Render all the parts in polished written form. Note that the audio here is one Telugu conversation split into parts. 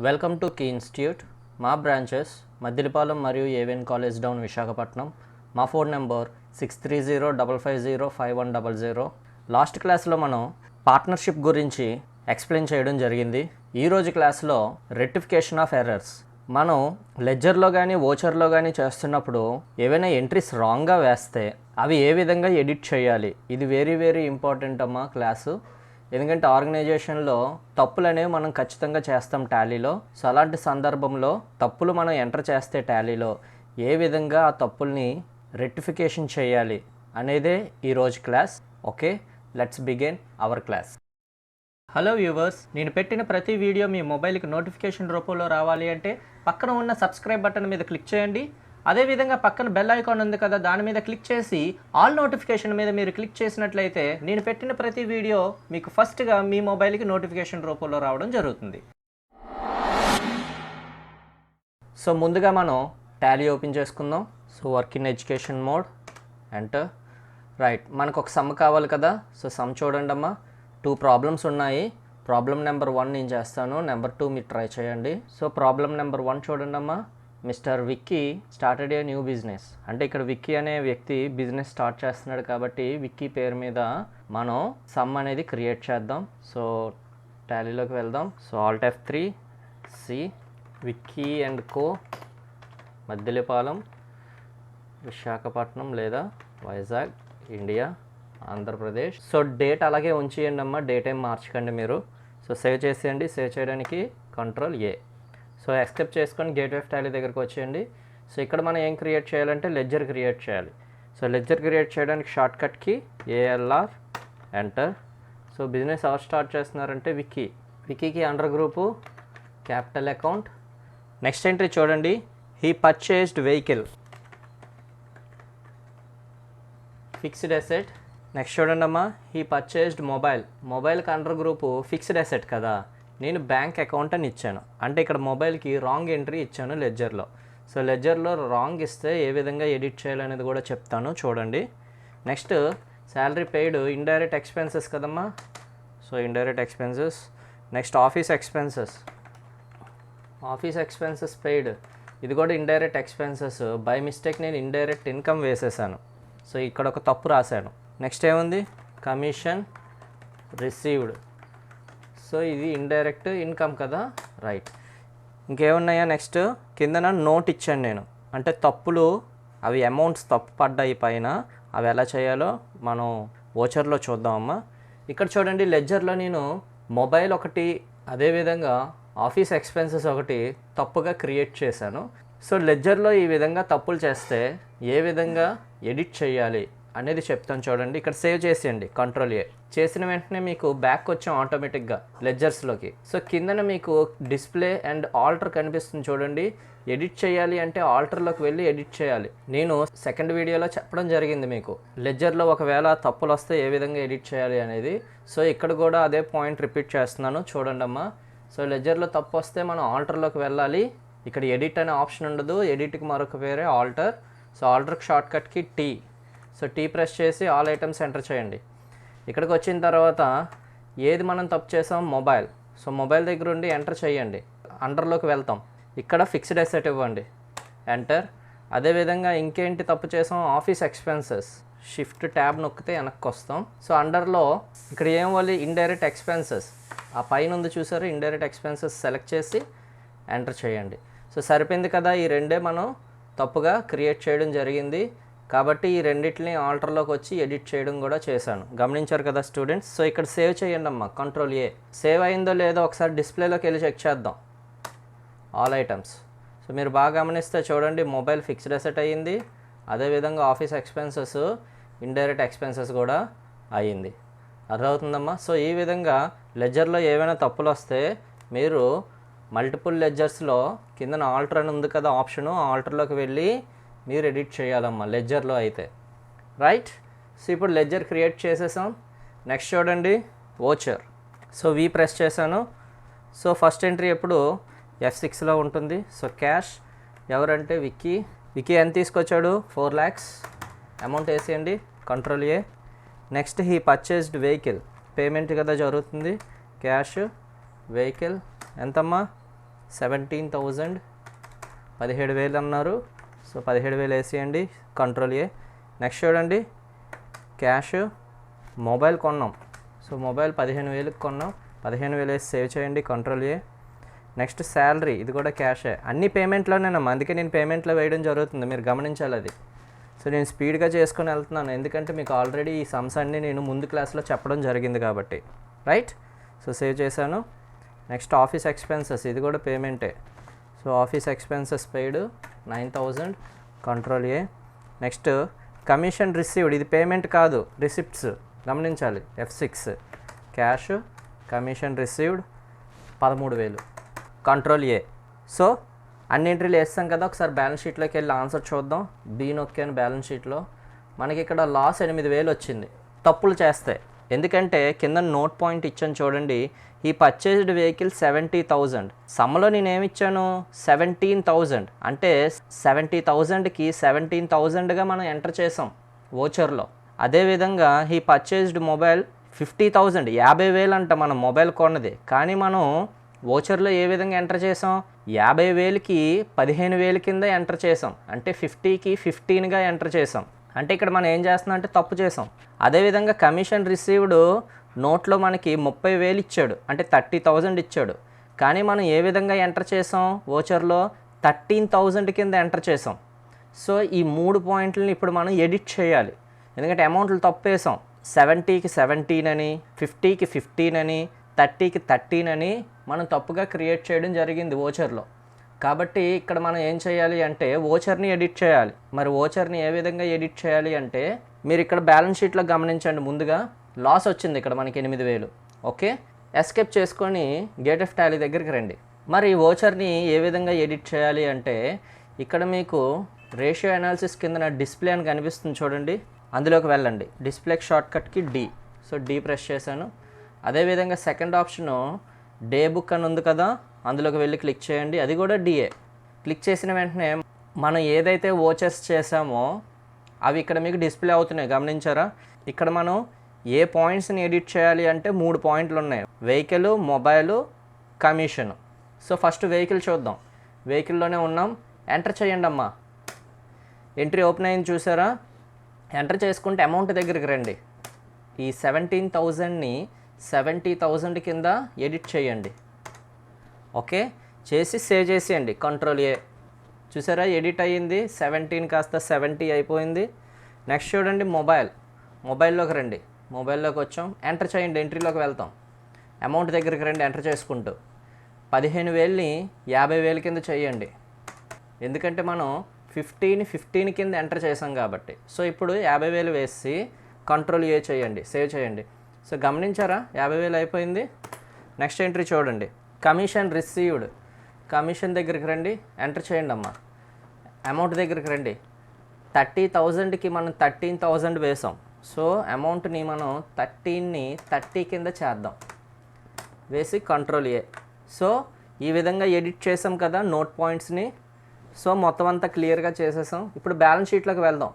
Welcome to key institute. మా బ్రాంచెస్ మద్దిలపాలెం మరియు ఏవిఎన్ కాలేజ్ డౌన్ విశాఖపట్నం. మా ఫోన్ నెంబర్ 6305505100. లాస్ట్ క్లాస్లో మనం పార్ట్నర్షిప్ గురించి ఎక్స్ప్లెయిన్ చేయడం జరిగింది. ఈరోజు క్లాస్లో రెక్టిఫికేషన్ ఆఫ్ ఎర్రర్స్. మనం లెడ్జర్లో కానీ ఓచర్లో కానీ చేస్తున్నప్పుడు ఏవైనా ఎంట్రీస్ రాంగ్గా వేస్తే అవి ఏ విధంగా ఎడిట్ చేయాలి, ఇది వెరీ ఇంపార్టెంట్ అమ్మా క్లాసు. ఎందుకంటే ఆర్గనైజేషన్లో తప్పులు అనేవి మనం ఖచ్చితంగా చేస్తాం టాలీలో. సో అలాంటి సందర్భంలో తప్పులు మనం ఎంటర్ చేస్తే టాలీలో ఏ విధంగా ఆ తప్పుల్ని రెక్టిఫికేషన్ చేయాలి అనేదే ఈరోజు class. Okay, let's begin our class. Hello viewers, నేను పెట్టిన ప్రతి వీడియో మీ మొబైల్కి నోటిఫికేషన్ రూపంలో రావాలి అంటే పక్కన ఉన్న సబ్స్క్రైబ్ బటన్ మీద క్లిక్ చేయండి. అదేవిధంగా పక్కన బెల్ ఐకాన్ ఉంది కదా, దాని మీద క్లిక్ చేసి ఆల్ నోటిఫికేషన్ మీద మీరు క్లిక్ చేసినట్లయితే నేను పెట్టిన ప్రతి వీడియో మీకు ఫస్ట్గా మీ మొబైల్కి నోటిఫికేషన్ రూపంలో రావడం జరుగుతుంది. సో ముందుగా మనం టాలీ ఓపెన్ చేసుకుందాం. So work in education mode, enter. Right, మనకు ఒక సమ్ కావాలి కదా. సో సమ్ చూడండి అమ్మా, 2 ప్రాబ్లమ్స్ ఉన్నాయి. ప్రాబ్లం నెంబర్ 1 నేను చేస్తాను, నెంబర్ 2 మీరు ట్రై చేయండి. సో ప్రాబ్లం నెంబర్ 1 చూడండి అమ్మా. Mister Vicky started a new business. అంటే ఇక్కడ విక్కీ అనే వ్యక్తి బిజినెస్ స్టార్ట్ చేస్తున్నాడు కాబట్టి విక్కీ పేరు మీద మనం సమ్ అనేది క్రియేట్ చేద్దాం. సో టాలీలోకి వెళ్దాం. So alt F3 C Vicky and co, Maddilapalem, Visakhapatnam లేదా Vizag, India, Andhra Pradesh. So date అలాగే ఉంచేయండి అమ్మా, డేట్ ఏం మార్చకండి మీరు. సో సేవ్ చేసేయండి. సేవ్ చేయడానికి Ctrl+A. సో యాక్సెప్ట్ చేసుకొని గేట్వే ఆఫ్ టాలీ దగ్గరికి వచ్చేయండి. సో ఇక్కడ మనం ఏం క్రియేట్ చేయాలంటే లెడ్జర్ క్రియేట్ చేయాలి. సో లెడ్జర్ క్రియేట్ చేయడానికి షార్ట్కట్కి ALR, ఎంటర్. సో బిజినెస్ ఎవరు స్టార్ట్ చేస్తున్నారంటే విక్కీకి under group capital account. Next entry చూడండి, he purchased vehicle, fixed asset. Next చూడండి అమ్మా, హీ పర్చేస్డ్ మొబైల్కి అండర్ గ్రూపు ఫిక్స్డ్ అసెట్ కదా, నేను బ్యాంక్ అకౌంట్ అని ఇచ్చాను. అంటే ఇక్కడ మొబైల్కి రాంగ్ ఎంట్రీ ఇచ్చాను లెడ్జర్లో. సో లెడ్జర్లో రాంగ్ ఇస్తే ఏ విధంగా ఎడిట్ చేయాలనేది కూడా చెప్తాను చూడండి. Next salary paid, indirect expenses కదమ్మా. So indirect expenses. Next office expenses paid, ఇది కూడా ఇండైరెక్ట్ ఎక్స్పెన్సెస్. బై మిస్టేక్ నేను ఇండైరెక్ట్ ఇన్కమ్ వేసేసాను. సో ఇక్కడ ఒక తప్పు రాశాను. నెక్స్ట్ ఏముంది, కమిషన్ రిసీవ్డ్. సో ఇది ఇండైరెక్ట్ ఇన్కమ్ కదా, రైట్. ఇంకేమున్నాయా, నెక్స్ట్ కిందన నోట్ ఇచ్చాను నేను. అంటే తప్పులు అవి అమౌంట్స్ తప్పు పడ్డాయి పైన, అవి ఎలా చేయాలో మనం ఓచర్లో చూద్దామమ్మా. ఇక్కడ చూడండి, లెడ్జర్లో నేను మొబైల్ ఒకటి, అదేవిధంగా ఆఫీస్ ఎక్స్పెన్సెస్ ఒకటి తప్పుగా క్రియేట్ చేశాను. సో లెడ్జర్లో ఈ విధంగా తప్పులు చేస్తే ఏ విధంగా ఎడిట్ చేయాలి అనేది చెప్తాను చూడండి. ఇక్కడ సేవ్ చేసేయండి, Ctrl+A. చేసిన వెంటనే మీకు బ్యాక్ వచ్చాం ఆటోమేటిక్గా లెడ్జర్స్లోకి. సో కిందన మీకు డిస్ప్లే అండ్ ఆల్టర్ కనిపిస్తుంది చూడండి. ఎడిట్ చేయాలి అంటే ఆల్టర్లోకి వెళ్ళి ఎడిట్ చేయాలి. నేను సెకండ్ వీడియోలో చెప్పడం జరిగింది మీకు, లెడ్జర్లో ఒకవేళ తప్పులు వస్తే ఏ విధంగా ఎడిట్ చేయాలి అనేది. సో ఇక్కడ కూడా అదే పాయింట్ రిపీట్ చేస్తున్నాను చూడండి అమ్మా. సో లెడ్జర్లో తప్పు వస్తే మనం ఆల్టర్లోకి వెళ్ళాలి. ఇక్కడ ఎడిట్ అనే ఆప్షన్ ఉండదు, ఎడిట్కి మరొక వేరే ఆల్టర్. సో ఆల్టర్కి షార్ట్కట్కి T. సో T ప్రెస్ చేసి ఆల్ ఐటమ్స్ ఎంటర్ చేయండి. ఇక్కడికి వచ్చిన తర్వాత ఏది మనం తప్పు చేసాం, మొబైల్. సో మొబైల్ దగ్గర ఉండి ఎంటర్ చేయండి. అండర్లోకి వెళ్తాం, ఇక్కడ ఫిక్స్డ్ అసెట్ ఇవ్వండి, ఎంటర్. అదేవిధంగా ఇంకేంటి తప్పు చేసాం, ఆఫీస్ ఎక్స్పెన్సెస్. షిఫ్ట్ ట్యాబ్ నొక్కితే వెనక్కి వస్తాం. సో అండర్లో ఇక్కడ ఏం వాళ్ళు, ఇండైరెక్ట్ ఎక్స్పెన్సెస్. ఆ పైన ఉంది చూసారు, ఇండైరెక్ట్ ఎక్స్పెన్సెస్ సెలెక్ట్ చేసి ఎంటర్ చేయండి. సో సరిపోయింది కదా, ఈ రెండే మనం తప్పుగా క్రియేట్ చేయడం జరిగింది కాబట్టి ఈ రెండింటిని ఆల్టర్లోకి వచ్చి ఎడిట్ చేయడం కూడా చేశాను. గమనించారు కదా స్టూడెంట్స్. సో ఇక్కడ సేవ్ చేయండి అమ్మా, Ctrl+A. సేవ్ అయిందో లేదో ఒకసారి డిస్ప్లేలోకి వెళ్ళి చెక్ చేద్దాం, ఆల్ ఐటమ్స్. సో మీరు బాగా గమనిస్తే చూడండి, మొబైల్ ఫిక్స్డ్ అసెట్ అయ్యింది, అదేవిధంగా ఆఫీస్ ఎక్స్పెన్సెస్, ఇండైరెక్ట్ ఎక్స్పెన్సెస్ కూడా అయ్యింది. అర్థమవుతుందమ్మా. సో ఈ విధంగా లెడ్జర్లో ఏవైనా తప్పులు వస్తే మీరు మల్టిపుల్ లెడ్జర్స్లో కిందన ఆల్టర్ అని ఉంది కదా ఆప్షను, ఆల్టర్లోకి వెళ్ళి మీరు ఎడిట్ చేయాలమ్మా లెడ్జర్లో అయితే, రైట్. సో ఇప్పుడు లెడ్జర్ క్రియేట్ చేసేసాం. నెక్స్ట్ చూడండి, ఓచర్. సో V ప్రెస్ చేశాను. సో ఫస్ట్ ఎంట్రీ ఎప్పుడు F6లో ఉంటుంది. సో క్యాష్ ఎవరంటే విక్కీ ఎంత తీసుకొచ్చాడు, 4 lakhs. అమౌంట్ వేసేయండి, Ctrl+A. Next he purchased vehicle, payment కదా జరుగుతుంది, క్యాష్, వెహికల్ ఎంతమ్మా, 17,000 17,000 అన్నారు. సో 17,000 వేసేయండి, కంట్రోల్ ఏ. నెక్స్ట్ చూడండి, క్యాష్ మొబైల్ కొన్నాం. సో మొబైల్ 15,000కి కొన్నాం, 15,000 వేసి సేవ్ చేయండి, కంట్రోల్ ఏ. నెక్స్ట్ శాలరీ, ఇది కూడా క్యాషే. అన్ని పేమెంట్లోనేనమ్మా, అందుకే నేను పేమెంట్లో వేయడం జరుగుతుంది, మీరు గమనించాలి అది. సో నేను స్పీడ్గా చేసుకొని వెళ్తున్నాను, ఎందుకంటే మీకు ఆల్రెడీ ఈ సమ్స్ అన్నీ నేను ముందు క్లాస్లో చెప్పడం జరిగింది కాబట్టి, రైట్. సో సేవ్ చేశాను. నెక్స్ట్ ఆఫీస్ ఎక్స్పెన్సెస్, ఇది కూడా పేమెంటే. So office expenses paid 9,000, control A. Next commission received, ఇది పేమెంట్ కాదు, రిసిప్ట్స్ గమనించాలి. F6 cash commission received 13,000, control A. So అన్ని ఎంట్రీలు వేస్తాం కదా, ఒకసారి బ్యాలెన్స్ షీట్లోకి వెళ్ళి ఆన్సర్ చూద్దాం. బి నొక్కాను బ్యాలెన్స్ షీట్లో, మనకి ఇక్కడ లాస్ 8,000 వచ్చింది తప్పులు చేస్తే. ఎందుకంటే కింద నోట్ పాయింట్ ఇచ్చాను చూడండి, ఈ పర్చేజ్డ్ వెహికల్ 70,000. సమ్మలో నేను ఏమి ఇచ్చాను, 17,000. అంటే 70,000కి 17,000గా మనం ఎంటర్ చేసాం వోచర్లో. అదేవిధంగా ఈ పర్చేజ్డ్ మొబైల్ 50,000, 50,000 అంట మనం మొబైల్ కొన్నది. కానీ మనం వోచర్లో ఏ విధంగా ఎంటర్ చేసాం, 50,000కి 15,000 కింద ఎంటర్ చేసాం. అంటే 50కి 15గా ఎంటర్ చేసాం. అంటే ఇక్కడ మనం ఏం చేస్తున్నాం అంటే తప్పు చేసాం. అదేవిధంగా కమిషన్ రిసీవ్డ్ నోట్లో మనకి 30,000 ఇచ్చాడు, అంటే 30,000 ఇచ్చాడు. కానీ మనం ఏ విధంగా ఎంటర్ చేసాం, వోచర్లో 13,000 కింద ఎంటర్ చేసాం. సో ఈ 3 పాయింట్లని ఇప్పుడు మనం ఎడిట్ చేయాలి, ఎందుకంటే అమౌంట్లు తప్పు వేసాం. 70కి 17 అని, 50కి 15 అని, 30కి 13 అని మనం తప్పుగా క్రియేట్ చేయడం జరిగింది వోచర్లో. కాబట్టి ఇక్కడ మనం ఏం చేయాలి అంటే వోచర్ని ఎడిట్ చేయాలి. మరి వోచర్ని ఏ విధంగా ఎడిట్ చేయాలి అంటే, మీరు ఇక్కడ బ్యాలెన్స్ షీట్లో గమనించండి, ముందుగా లాస్ వచ్చింది ఇక్కడ మనకి 8,000. ఓకే, ఎస్కేప్ చేసుకొని గేట్ ఆఫ్ టాలీ దగ్గరికి రండి. మరి వోచర్ని ఏ విధంగా ఎడిట్ చేయాలి అంటే, ఇక్కడ మీకు రేషియో అనాలిసిస్ కింద డిస్ప్లే అని కనిపిస్తుంది చూడండి, అందులోకి వెళ్ళండి. డిస్ప్లే షార్ట్కట్కి డి. సో డి ప్రెస్ చేశాను. అదేవిధంగా సెకండ్ ఆప్షను డే బుక్ అని ఉంది కదా, అందులోకి వెళ్ళి క్లిక్ చేయండి, అది కూడా డిఏ. క్లిక్ చేసిన వెంటనే మనం ఏదైతే వోచర్స్ చేసామో అవి ఇక్కడ మీకు డిస్ప్లే అవుతున్నాయి, గమనించారా. ఇక్కడ మనం ఏ పాయింట్స్ని ఎడిట్ చేయాలి అంటే 3 పాయింట్లు ఉన్నాయి, vehicle, mobile, commission. So first vehicle చూద్దాం. వెహికల్లోనే ఉన్నాం, ఎంటర్ చేయండి అమ్మా. ఎంట్రీ ఓపెన్ అయింది చూసారా. ఎంటర్ చేసుకుంటే అమౌంట్ దగ్గరికి రండి. ఈ 17,000ని 70,000 కింద ఎడిట్ చేయండి. ఓకే, చేసి సేవ్ చేసేయండి, కంట్రోల్ ఏ. చూసారా, ఎడిట్ అయ్యింది, 17 కాస్త 70 అయిపోయింది. నెక్స్ట్ చూడండి, మొబైల్లోకి రండి. మొబైల్లోకి వచ్చాం, ఎంటర్ చేయండి, ఎంట్రీలోకి వెళ్తాం. అమౌంట్ దగ్గరికి రండి, ఎంటర్ చేసుకుంటూ 15,000ని 50,000 కింద చేయండి, ఎందుకంటే మనం 15 కింద ఎంటర్ చేసాం కాబట్టి. సో ఇప్పుడు 50,000 వేసి కంట్రోల్ ఏ చేయండి, సేవ్ చేయండి. సో గమనించారా, 50,000 అయిపోయింది. నెక్స్ట్ ఎంట్రీ చూడండి, కమిషన్ రిసీవ్డ్. కమిషన్ దగ్గరికి రండి, ఎంటర్ చేయండి అమ్మా. అమౌంట్ దగ్గరికి రండి. 30,000కి మనం 13,000 వేసాం. సో అమౌంట్ని మనం 13ని 30 కింద చేద్దాం, వేసి కంట్రోల్ ఏ. సో ఈ విధంగా ఎడిట్ చేసాం కదా నోట్ పాయింట్స్ని. సో మొత్తం అంతా క్లియర్గా చేసేసాం. ఇప్పుడు బ్యాలెన్స్ షీట్లోకి వెళ్దాం.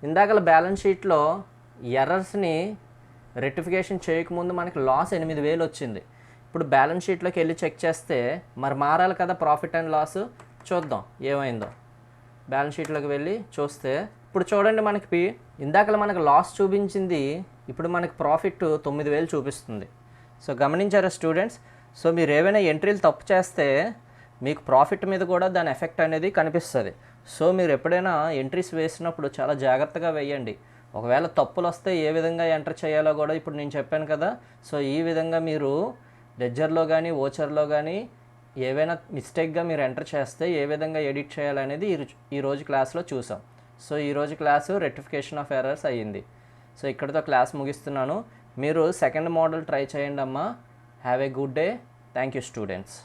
ఇందాకల బ్యాలెన్స్ షీట్లో ఎర్రర్స్ని రెక్టిఫికేషన్ చేయకముందు మనకి లాస్ 8,000 వచ్చింది. ఇప్పుడు బ్యాలెన్స్ షీట్లోకి వెళ్ళి చెక్ చేస్తే మరి మారాలి కదా ప్రాఫిట్ అండ్ లాస్. చూద్దాం ఏమైందో. బ్యాలెన్స్ షీట్లోకి వెళ్ళి చూస్తే ఇప్పుడు చూడండి, మనకి ఇందాకలా మనకు లాస్ చూపించింది, ఇప్పుడు మనకి ప్రాఫిట్ 9,000 చూపిస్తుంది. సో గమనించారా స్టూడెంట్స్. సో మీరు ఏవైనా ఎంట్రీలు తప్పు చేస్తే మీకు ప్రాఫిట్ మీద కూడా దాని ఎఫెక్ట్ అనేది కనిపిస్తుంది. సో మీరు ఎప్పుడైనా ఎంట్రీస్ వేసినప్పుడు చాలా జాగ్రత్తగా వేయండి. ఒకవేళ తప్పులు వస్తే ఏ విధంగా ఎంటర్ చేయాలో కూడా ఇప్పుడు నేను చెప్పాను కదా. సో ఈ విధంగా మీరు లెడ్జర్లో కానీ వోచర్లో కానీ ఏవైనా మిస్టేక్గా మీరు ఎంటర్ చేస్తే ఏ విధంగా ఎడిట్ చేయాలనేది ఈరోజు క్లాస్లో చూసాం. సో ఈరోజు క్లాసు రెక్టిఫికేషన్ ఆఫ్ ఎర్రర్స్ అయ్యింది. సో ఇక్కడితో క్లాస్ ముగిస్తున్నాను. మీరు సెకండ్ మోడల్ ట్రై చేయండి అమ్మా. Have a good day. Thank you students.